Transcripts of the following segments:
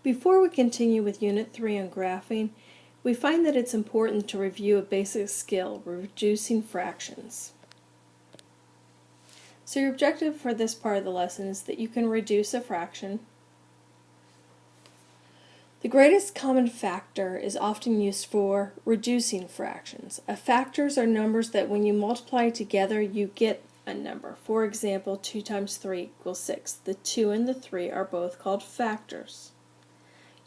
Before we continue with Unit 3 on graphing, we find that it's important to review a basic skill, reducing fractions. So your objective for this part of the lesson is that you can reduce a fraction. The greatest common factor is often used for reducing fractions. Factors are numbers that when you multiply together you get a number. For example, 2 times 3 equals 6. The 2 and the 3 are both called factors.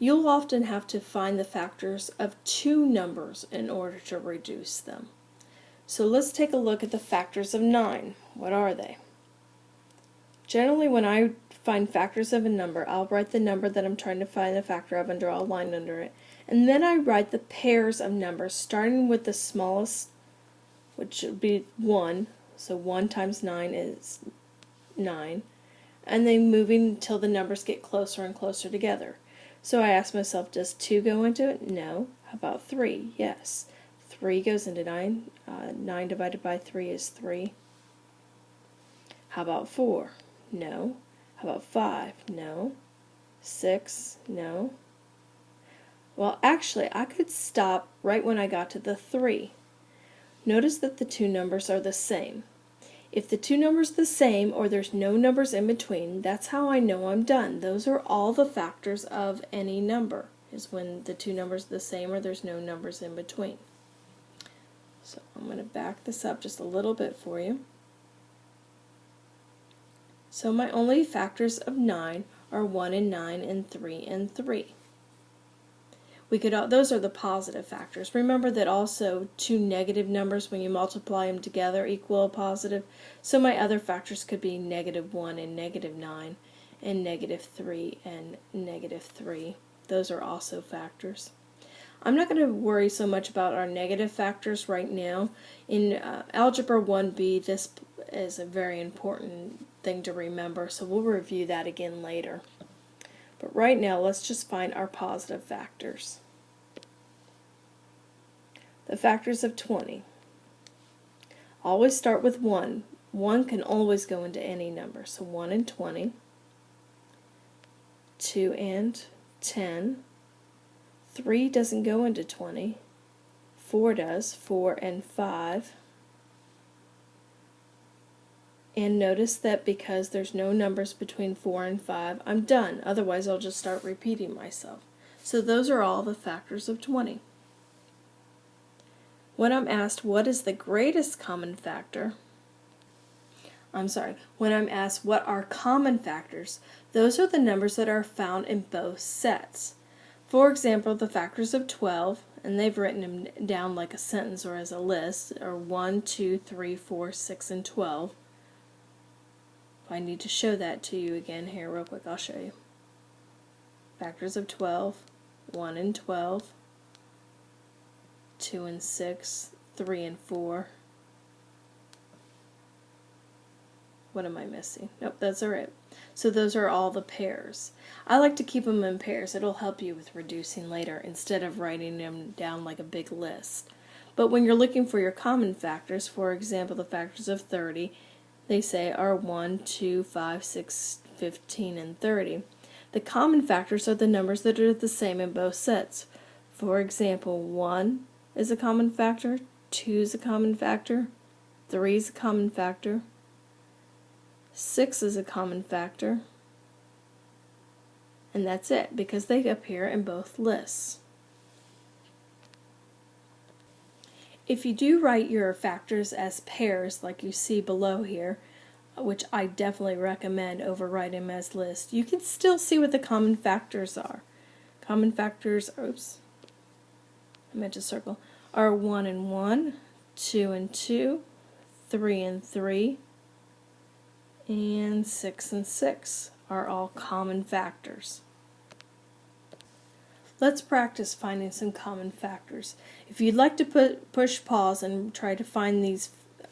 You'll often have to find the factors of two numbers in order to reduce them. So let's take a look at the factors of 9. What are they? Generally, when I find factors of a number, I'll write the number that I'm trying to find the factor of and draw a line under it. And then I write the pairs of numbers, starting with the smallest, which would be 1. So 1 times 9 is 9. And then moving until the numbers get closer and closer together. So I ask myself, does 2 go into it? No. How about 3? Yes. 3 goes into 9. 9 divided by 3 is 3. How about 4? No. How about 5? No. 6? No. Well, actually, I could stop right when I got to the 3. Notice that the two numbers are the same. If the two numbers are the same or there's no numbers in between, that's how I know I'm done. Those are all the factors of any number, is when the two numbers are the same or there's no numbers in between. So I'm going to back this up just a little bit for you. So my only factors of 9 are 1 and 9 and 3 and 3. Those are the positive factors. Remember that also two negative numbers, when you multiply them together, equal a positive. So my other factors could be -1 and -9 and -3 and -3. Those are also factors. I'm not going to worry so much about our negative factors right now. In Algebra 1B, this is a very important thing to remember, so we'll review that again later. But right now, let's just find our positive factors. The factors of 20. Always start with 1. 1 can always go into any number. So 1 and 20. 2 and 10. 3 doesn't go into 20. 4 does. 4 and 5. And notice that because there's no numbers between 4 and 5, I'm done. Otherwise, I'll just start repeating myself. So those are all the factors of 20. When I'm asked what is the greatest common factor, when I'm asked what are common factors, those are the numbers that are found in both sets. For example, the factors of 12, and they've written them down like a sentence or as a list, are 1, 2, 3, 4, 6, and 12. I need to show that to you again here real quick. I'll show you. Factors of 12, 1 and 12, 2 and 6, 3 and 4. What am I missing? Nope, those are it. So those are all the pairs. I like to keep them in pairs. It'll help you with reducing later instead of writing them down like a big list. But when you're looking for your common factors, for example, the factors of 30, they say are 1, 2, 5, 6, 15, and 30. The common factors are the numbers that are the same in both sets. For example, 1 is a common factor, 2 is a common factor, 3 is a common factor, 6 is a common factor, and that's it, because they appear in both lists. If you do write your factors as pairs, like you see below here, which I definitely recommend over writing them as lists, you can still see what the common factors are. Common factors, oops, I meant to circle, are 1 and 1, 2 and 2, 3 and 3, and 6 and 6 are all common factors. Let's practice finding some common factors. If you'd like to push pause and try to find these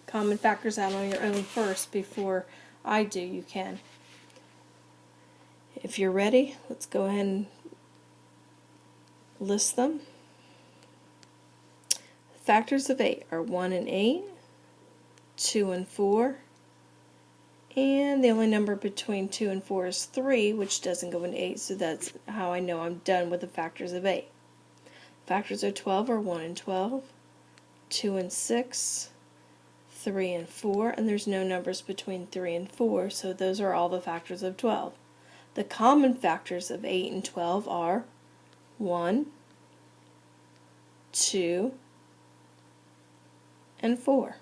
common factors out on your own first before I do, you can. If you're ready, let's go ahead and list them. Factors of 8 are 1 and 8, 2 and 4, And the only number between 2 and 4 is 3, which doesn't go into 8, so that's how I know I'm done with the factors of 8. Factors of 12 are 1 and 12, 2 and 6, 3 and 4, and there's no numbers between 3 and 4, so those are all the factors of 12. The common factors of 8 and 12 are 1, 2, and 4.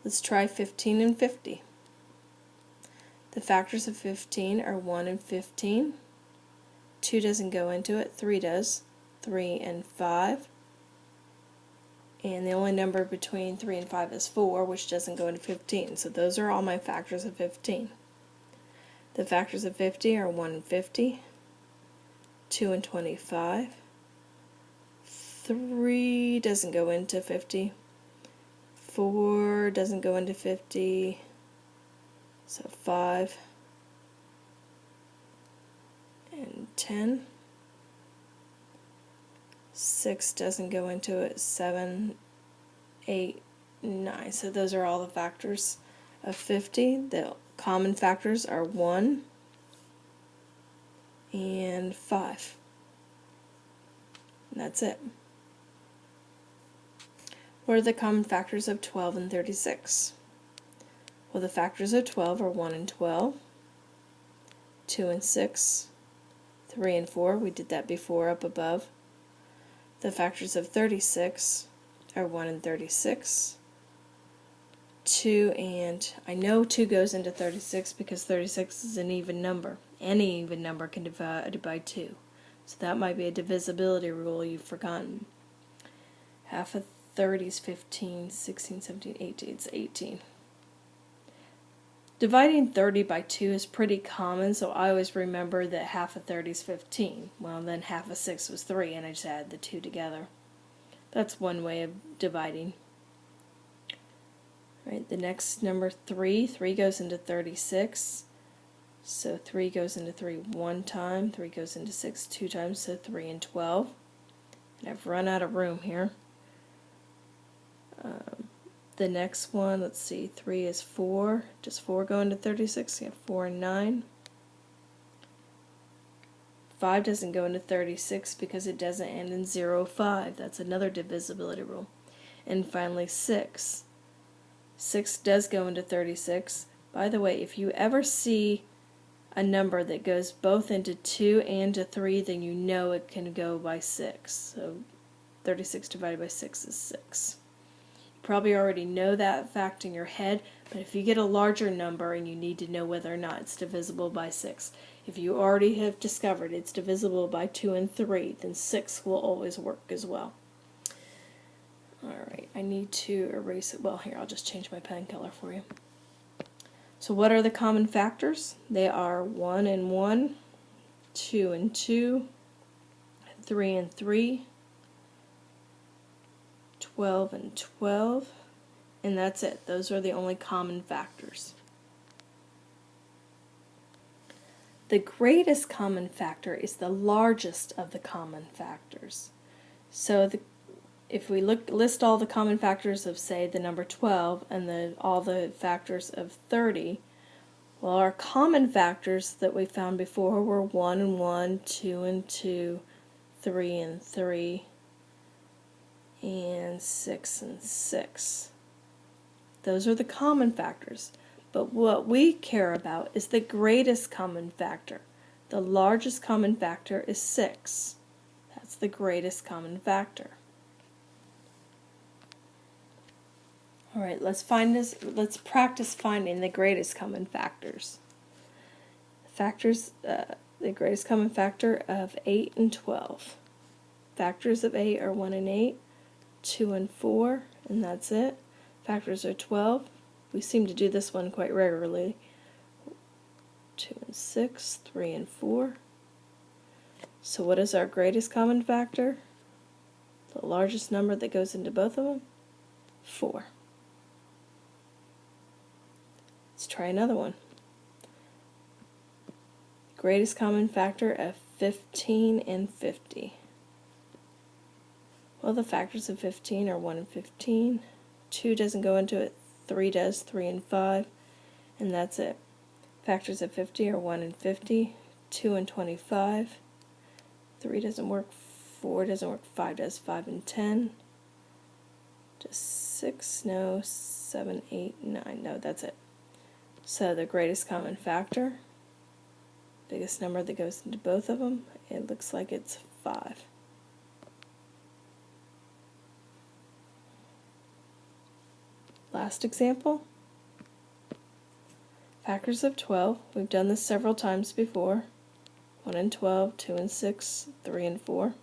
Let's try 15 and 50. The factors of 15 are 1 and 15. 2 doesn't go into it, 3 does. 3 and 5. And the only number between 3 and 5 is 4, which doesn't go into 15. So those are all my factors of 15. The factors of 50 are 1 and 50, 2 and 25. 3 doesn't go into 50. 4 doesn't go into 50, so 5 and 10. 6 doesn't go into it, 7, 8, 9. So those are all the factors of 50. The common factors are 1 and 5. And that's it. What are the common factors of 12 and 36? Well, the factors of 12 are 1 and 12, 2 and 6, 3 and 4. We did that before up above. The factors of 36 are 1 and 36, 2 and, I know 2 goes into 36 because 36 is an even number. Any even number can divide by 2. So that might be a divisibility rule you've forgotten. Half of 30 is 15, 16, 17, 18. It's 18. Dividing 30 by 2 is pretty common, so I always remember that half of 30 is 15. Well, then half of 6 was 3, and I just added the 2 together. That's one way of dividing. Right, the next number 3. 3 goes into 36. So 3 goes into 3 one time. 3 goes into 6 two times, so 3 and 12. And I've run out of room here. The next one, let's see, 3 is 4. Does 4 go into 36? You have 4 and 9. 5 doesn't go into 36 because it doesn't end in 0, 5. That's another divisibility rule. And finally 6. 6 does go into 36. By the way, if you ever see a number that goes both into 2 and to 3, then you know it can go by 6. So 36 divided by 6 is 6. Probably already know that fact in your head, but if you get a larger number and you need to know whether or not it's divisible by 6, if you already have discovered it's divisible by 2 and 3, then 6 will always work as well. Alright, I need to erase it. Well, here, I'll just change my pen color for you. So what are the common factors? They are 1 and 1, 2 and 2, 3 and 3, 12 and 12, and that's it. Those are the only common factors. The greatest common factor is the largest of the common factors. So if we list all the common factors of, say, the number 12 and all the factors of 30, well, our common factors that we found before were 1 and 1, 2 and 2, 3 and 3, and 6 and 6. Those are the common factors. But what we care about is the greatest common factor. The largest common factor is 6. That's the greatest common factor. Alright, let's practice finding the greatest common factors. The greatest common factor of 8 and 12. Factors of 8 are 1 and 8, 2 and 4, and that's it. Factors are 12. We seem to do this one quite regularly. 2 and 6, 3 and 4. So what is our greatest common factor? The largest number that goes into both of them? 4. Let's try another one. Greatest common factor of 15 and 50. Well, the factors of 15 are 1 and 15. 2 doesn't go into it. 3 does, 3 and 5, and that's it. Factors of 50 are 1 and 50, 2 and 25, 3 doesn't work, 4 doesn't work, 5 does, 5 and 10, just 6, no, 7, 8, 9, no, that's it. So the greatest common factor, biggest number that goes into both of them, it looks like it's 5. Last example, factors of 12. We've done this several times before. 1 and 12, 2 and 6, 3 and 4.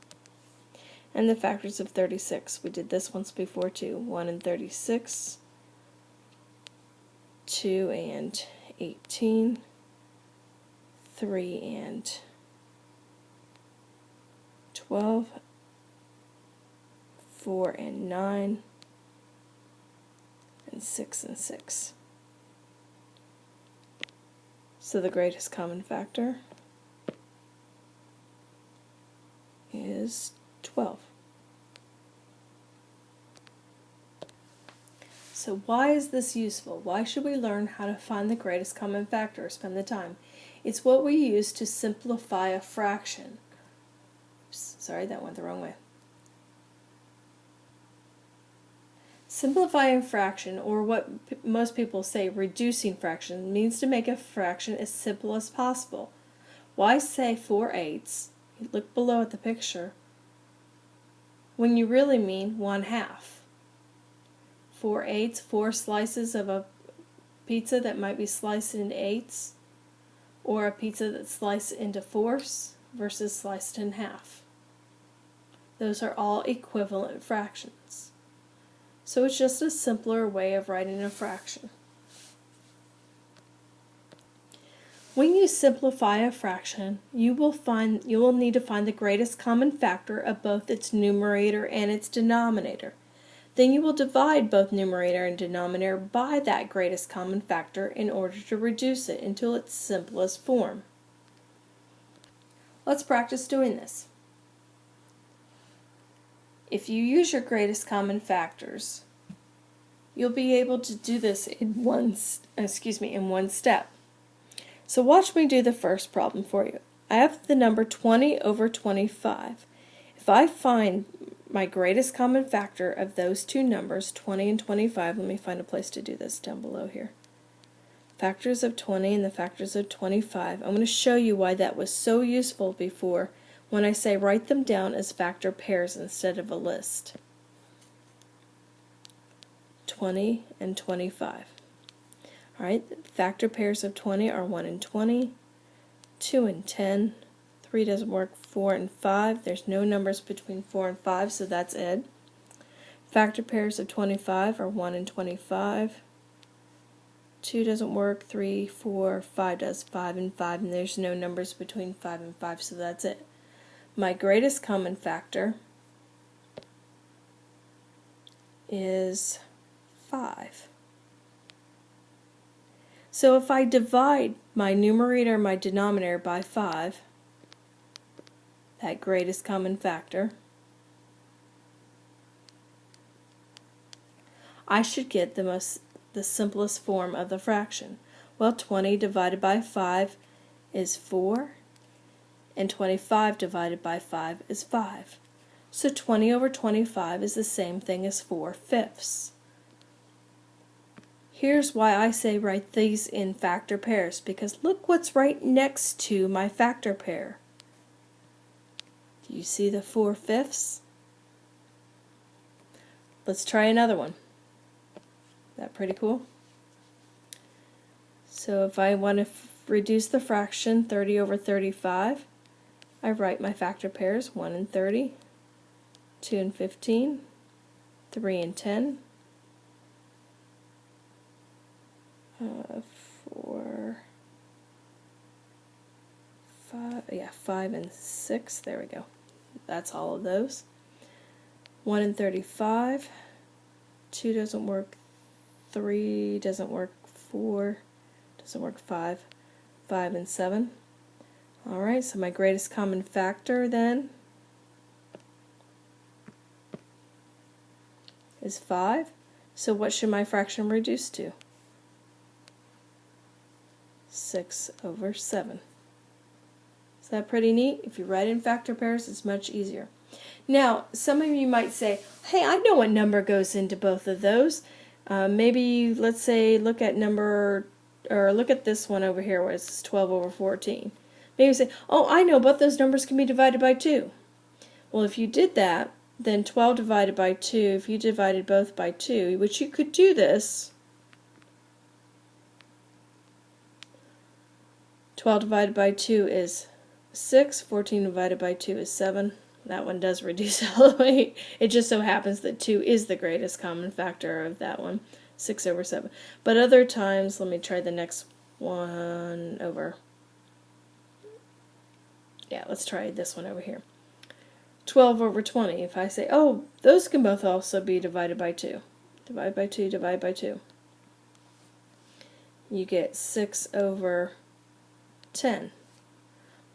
And the factors of 36. We did this once before too. 1 and 36, 2 and 18, 3 and 12, 4 and 9, and 6 and 6. So the greatest common factor is 12. So why is this useful? Why should we learn how to find the greatest common factor or spend the time? It's what we use to simplify a fraction. Oops, sorry, that went the wrong way. Simplifying a fraction, or what most people say reducing fraction, means to make a fraction as simple as possible. Why say 4/8? Look below at the picture, when you really mean 1/2. 4/8, 4 slices of a pizza that might be sliced into 8s, or a pizza that's sliced into 4s versus sliced in half. Those are all equivalent fractions. So it's just a simpler way of writing a fraction. When you simplify a fraction, you will need to find the greatest common factor of both its numerator and its denominator. Then you will divide both numerator and denominator by that greatest common factor in order to reduce it into its simplest form. Let's practice doing this. If you use your greatest common factors, you'll be able to do this in one step. So watch me do the first problem for you. I have the number 20 over 25. If I find my greatest common factor of those two numbers, 20 and 25, let me find a place to do this down below here. Factors of 20 and the factors of 25. I'm going to show you why that was so useful before when I say write them down as factor pairs instead of a list. 20 and 25. Alright, factor pairs of 20 are 1 and 20, 2 and 10, 3 doesn't work, 4 and 5. There's no numbers between 4 and 5, so that's Ed. Factor pairs of 25 are 1 and 25, 2 doesn't work, 3, 4, 5 does, 5 and 5, and there's no numbers between 5 and 5, so that's it. My greatest common factor is 5. So if I divide my numerator and my denominator by 5, that greatest common factor, I should get the simplest form of the fraction. Well, 20 divided by 5 is 4, and 25 divided by 5 is 5. So 20 over 25 is the same thing as 4/5. Here's why I say write these in factor pairs, because look what's right next to my factor pair. Do you see the 4/5? Let's try another one. That pretty cool? So if I want to reduce the fraction 30 over 35, I write my factor pairs 1 and 30, 2 and 15, 3 and 10, 4, 5 and 6, there we go. That's all of those. 1 and 35, 2 doesn't work, 3 doesn't work, 4 doesn't work, 5 and 7. Alright, so my greatest common factor then is 5. So what should my fraction reduce to? 6/7. Is that pretty neat? If you write in factor pairs, it's much easier. Now, some of you might say, hey, I know what number goes into both of those. Maybe, let's say, look at this one over here where it's 12/14. Maybe you say, oh, I know both those numbers can be divided by 2. Well, if you did that, then 12 divided by 2, if you divided both by 2, which you could do this, 12 divided by 2 is 6, 14 divided by 2 is 7. That one does reduce all the way. It just so happens that 2 is the greatest common factor of that one, 6/7. But other times, let me try the next one over. Yeah, let's try this one over here. 12/20. If I say, oh, those can both also be divided by 2. Divide by 2, divide by 2. You get 6/10.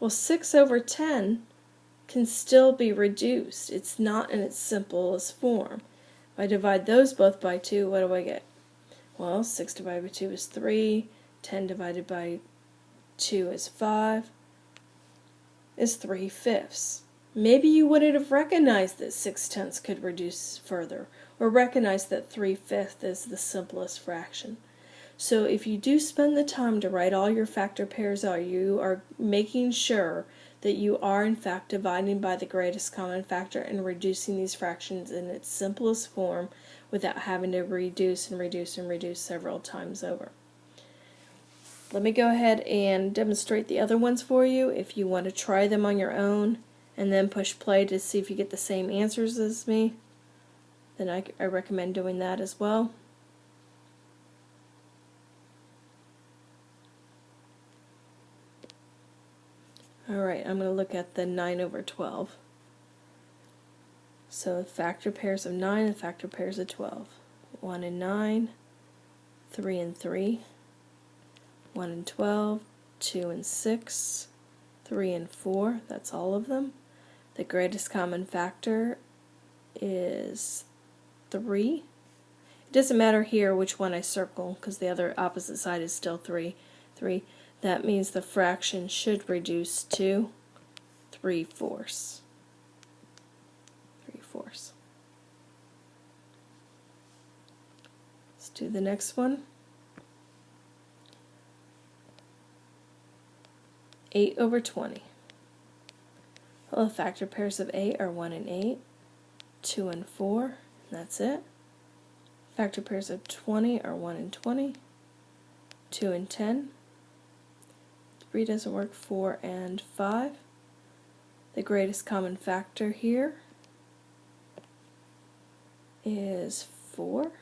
Well, 6/10 can still be reduced. It's not in its simplest form. If I divide those both by 2, what do I get? Well, 6 divided by 2 is 3. 10 divided by 2 is 5. Is 3/5. Maybe you wouldn't have recognized that 6/10 could reduce further, or recognized that 3/5 is the simplest fraction. So if you do spend the time to write all your factor pairs out, you are making sure that you are in fact dividing by the greatest common factor and reducing these fractions in its simplest form without having to reduce and reduce and reduce several times over. Let me go ahead and demonstrate the other ones for you if you want to try them on your own and then push play to see if you get the same answers as me. Then I recommend doing that as well. Alright, I'm going to look at the 9/12. So factor pairs of 9 and factor pairs of 12. 1 and 9, 3 and 3, 1 and 12, 2 and 6, 3 and 4, that's all of them. The greatest common factor is 3. It doesn't matter here which one I circle because the other opposite side is still 3. That means the fraction should reduce to 3/4. 3/4. Let's do the next one. 8/20. Well, the factor pairs of 8 are 1 and 8, 2 and 4, and that's it. Factor pairs of 20 are 1 and 20, 2 and 10. 3 doesn't work, 4 and 5. The greatest common factor here is 4.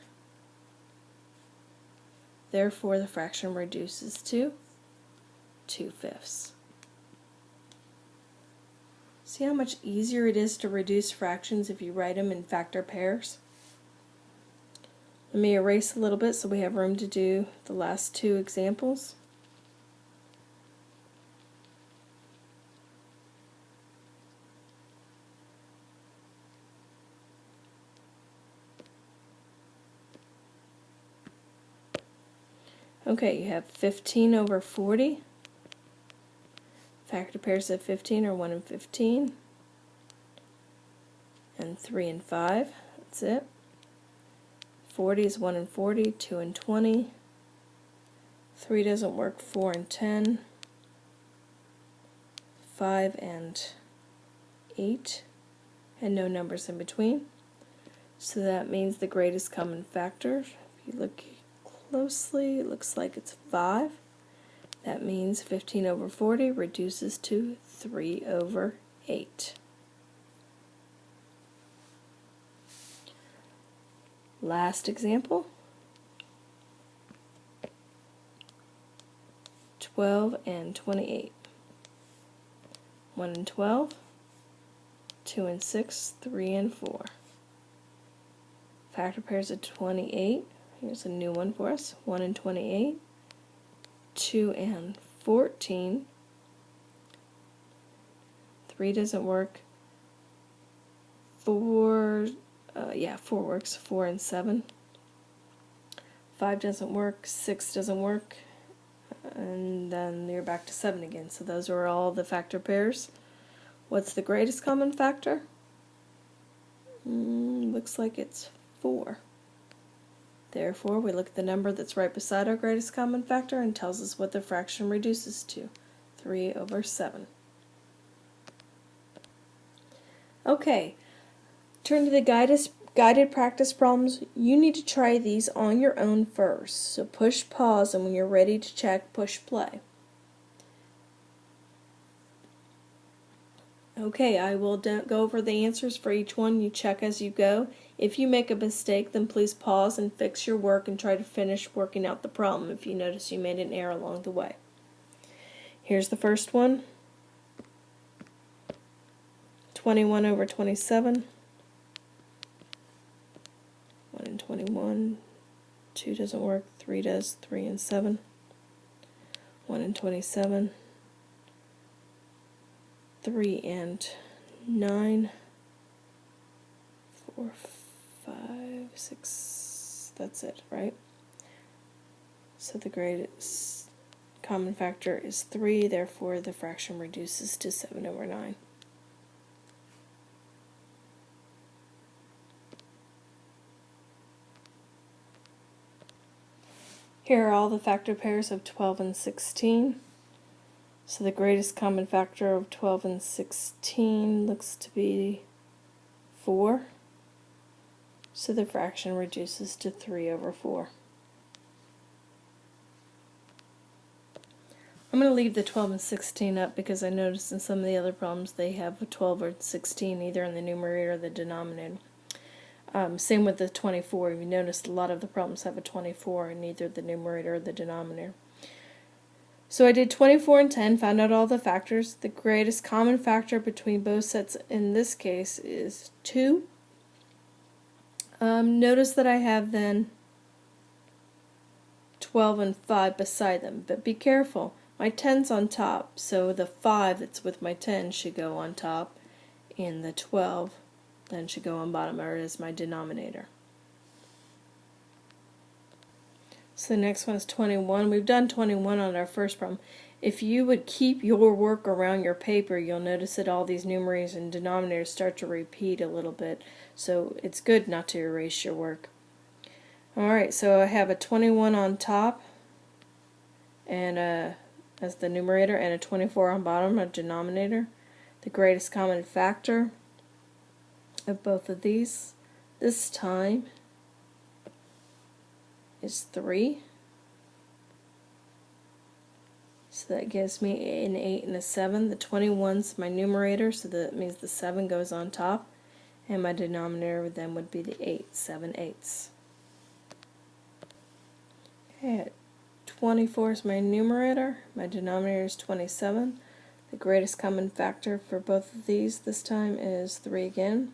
Therefore, the fraction reduces to 2/5. See how much easier it is to reduce fractions if you write them in factor pairs? Let me erase a little bit so we have room to do the last two examples. Okay, you have 15/40. Factor pairs of 15 are 1 and 15. And 3 and 5. That's it. 40 is 1 and 40, 2 and 20. 3 doesn't work, 4 and 10. 5 and 8. And no numbers in between. So that means the greatest common factor, if you look closely, it looks like it's 5. That means 15/40 reduces to 3/8. Last example. 12/28. 1 and 12, 2 and 6, 3 and 4. Factor pairs of 28. Here's a new one for us. 1 and 28, 2 and 14. 3 doesn't work. 4 works. 4 and 7. 5 doesn't work, 6 doesn't work, and then you're back to 7 again. So those are all the factor pairs. What's the greatest common factor? Looks like it's 4. Therefore, we look at the number that's right beside our greatest common factor and tells us what the fraction reduces to, 3 over 7. Okay, turn to the guided practice problems. You need to try these on your own first. So push pause, and when you're ready to check, push play. Okay, I will go over the answers for each one. You check as you go. If you make a mistake, then please pause and fix your work and try to finish working out the problem if you notice you made an error along the way. Here's the first one. 21 over 27. 1 and 21. 2 doesn't work. 3 does. 3 and 7. 1 and 27. 3 and 9. 4, 5, 6. That's it, right? So the greatest common factor is 3, therefore the fraction reduces to 7 over 9. Here are all the factor pairs of 12 and 16. So the greatest common factor of 12 and 16 looks to be 4. So the fraction reduces to 3 over 4. I'm going to leave the 12 and 16 up because I noticed in some of the other problems they have a 12 or 16 either in the numerator or the denominator. Same with the 24. You noticed a lot of the problems have a 24 in either the numerator or the denominator. So I did 24 and 10, found out all the factors. The greatest common factor between both sets in this case is 2. Notice that I have then 12 and 5 beside them, but be careful. My 10's on top, so the 5 that's with my 10 should go on top, and the 12 then should go on bottom, or is my denominator. So the next one is 21. We've done 21 on our first problem. If you would keep your work around your paper, you'll notice that all these numerators and denominators start to repeat a little bit. So it's good not to erase your work. Alright, so I have a 21 on top and as the numerator, and a 24 on bottom, a denominator. The greatest common factor of both of these this time is 3. So that gives me an 8 and a 7. The 21's my numerator, so that means the 7 goes on top, and my denominator then would be the 8, 7/8. Okay, 24 is my numerator, my denominator is 27. The greatest common factor for both of these this time is 3 again.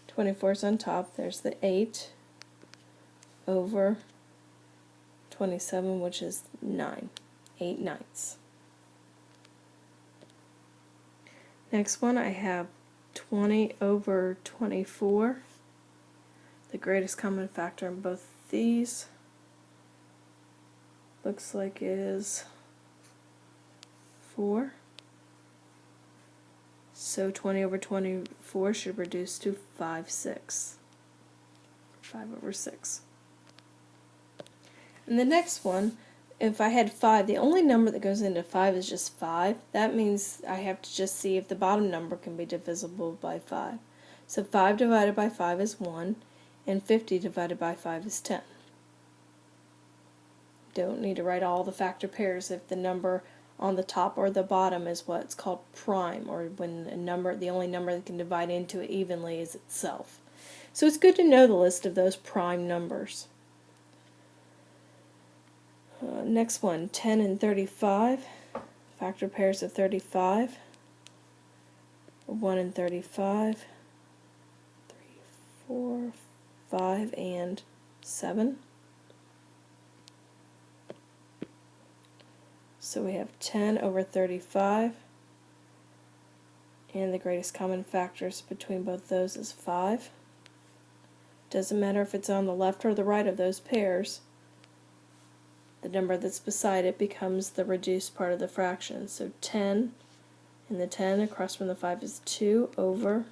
24 is on top, there's the 8 over 27, which is 9. 8/9. Next one, I have 20 over 24. The greatest common factor in both these looks like is 4. So 20 over 24 should reduce to 5/6. 5 over 6. And the next one, if I had 5, the only number that goes into 5 is just 5. That means I have to just see if the bottom number can be divisible by 5. So 5 divided by 5 is 1, and 50 divided by 5 is 10. Don't need to write all the factor pairs if the number on the top or the bottom is what's called prime, or when a number, the only number that can divide into it evenly is itself. So it's good to know the list of those prime numbers. Next one, 10 and 35, factor pairs of 35, 1 and 35, 3, 4, 5, and 7. So we have 10 over 35, and the greatest common factors between both those is 5. Doesn't matter if it's on the left or the right of those pairs. The number that's beside it becomes the reduced part of the fraction. So 10, and the 10 across from the 5 is 2 over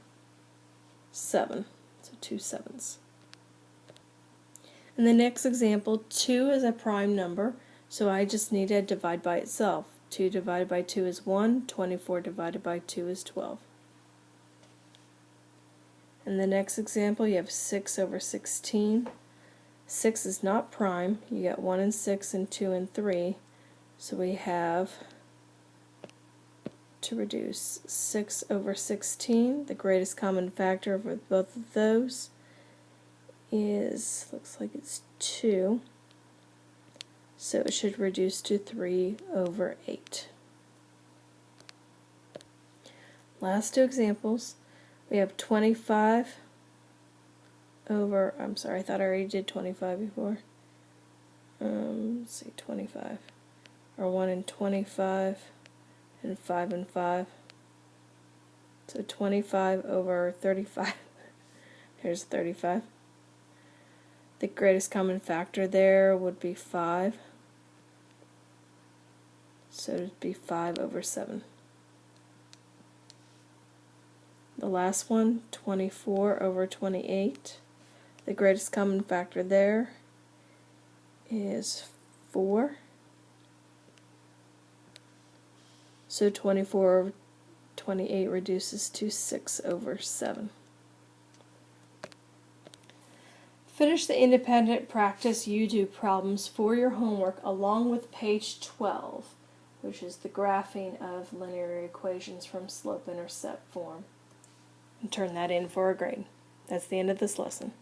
7. So 2 sevenths. In the next example, 2 is a prime number, so I just need to divide by itself. 2 divided by 2 is 1, 24 divided by 2 is 12. In the next example, you have 6 over 16. 6 is not prime. You get 1 and 6 and 2 and 3. So we have to reduce 6 over 16. The greatest common factor for both of those is, looks like it's 2. So it should reduce to 3 over 8. Last two examples. We have 25 over, I'm sorry, I thought I already did 25 before. Let's see, 25. Or 1 and 25, and 5 and 5. So 25 over 35. Here's 35. The greatest common factor there would be 5. So it would be 5 over 7. The last one, 24 over 28. The greatest common factor there is 4. So 24 over 28 reduces to 6 over 7. Finish the independent practice you do problems for your homework along with page 12, which is the graphing of linear equations from slope-intercept form. And turn that in for a grade. That's the end of this lesson.